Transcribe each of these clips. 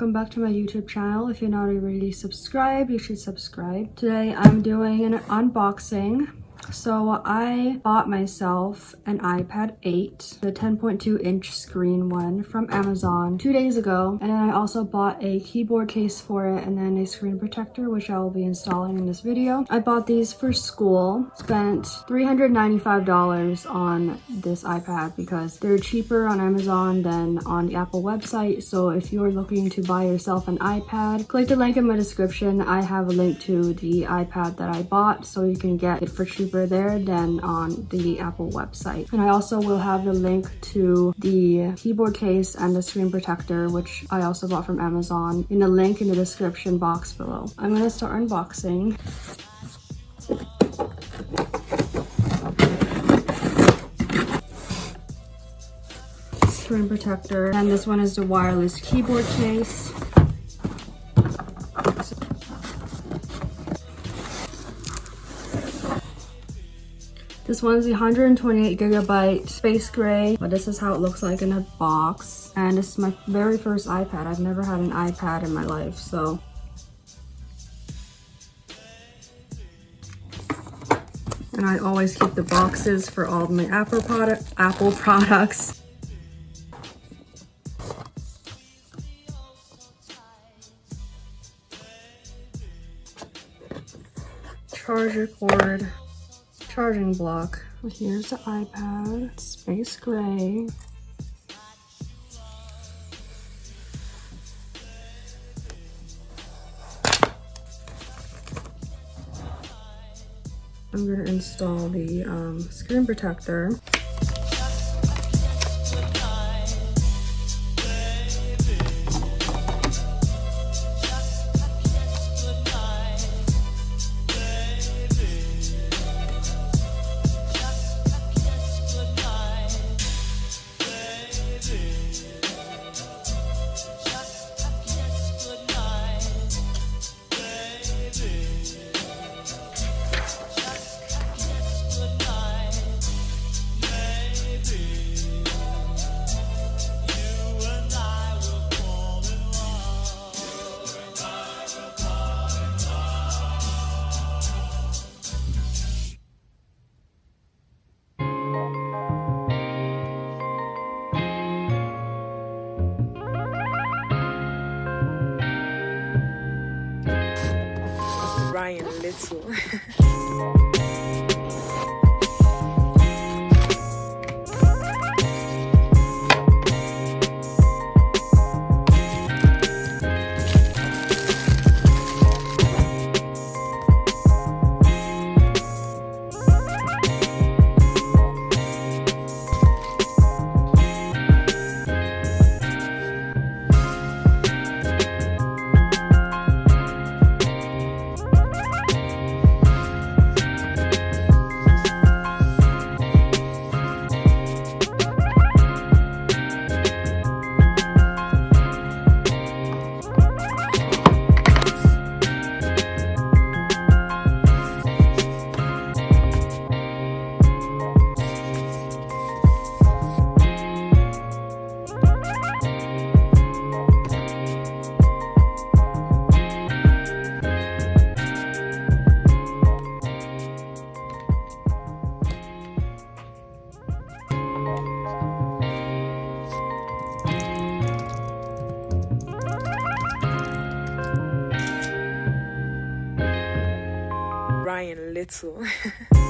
welcome back to my YouTube channel. If you're not already subscribed, you should subscribe. Today I'm doing an unboxing. So I bought myself an iPad 8, the 10.2 inch screen one from Amazon 2 days ago. And then I also bought a keyboard case for it and then a screen protector, which I will be installing in this video. I bought these for school, spent $395 on this iPad because they're cheaper on Amazon than on the Apple website. So if you're looking to buy yourself an iPad, click the link in my description. I have a link to the iPad that I bought so you can get it for cheaper there than on the Apple website. And I also will have the link to the keyboard case and the screen protector, which I also bought from Amazon, in the link in the description box below. I'm gonna start unboxing. Screen protector, and this one is the wireless keyboard case. This one's the 128 gigabyte space gray, but this is how it looks like in a box. And this is my very first iPad. I've never had an iPad in my life, so. And I always keep the boxes for all of my Apple products. Charger cord. Charging block. Here's the iPad, space gray. I'm gonna install the screen protector. Little. Little. It's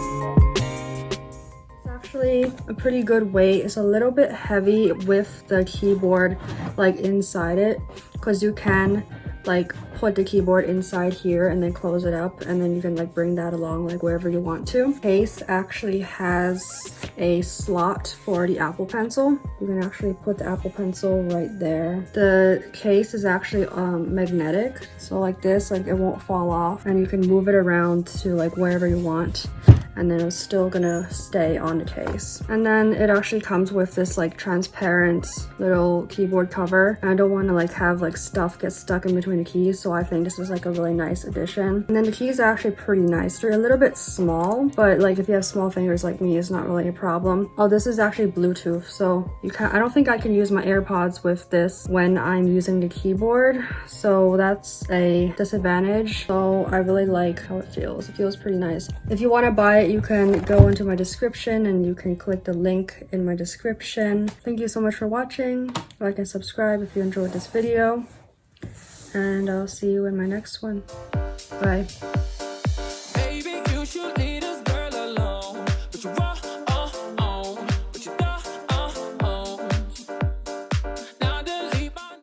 actually a pretty good weight. It's a little bit heavy with the keyboard like inside it, because you can like put the keyboard inside here and then close it up, and then you can like bring that along like wherever you want to. Case actually has a slot for the Apple Pencil. You can actually put the Apple Pencil right there. The case is actually magnetic, so like this, like it won't fall off, and you can move it around to like wherever you want. and then it's still gonna stay on the case. And then it actually comes with this like transparent little keyboard cover, and I don't want to like have like stuff get stuck in between the keys, so I think this is like a really nice addition. And then the keys are actually pretty nice. They're a little bit small, but like if you have small fingers like me, it's not really a problem. Oh, this is actually Bluetooth, so you can I don't think I can use my AirPods with this when I'm using the keyboard, so that's a disadvantage. So I really like how it feels. It feels pretty nice. If you want to buy it, you can go into my description and you can click the link in my description. Thank you so much for watching. Like and subscribe if you enjoyed this video, and I'll see you in my next one. Bye. Baby, you should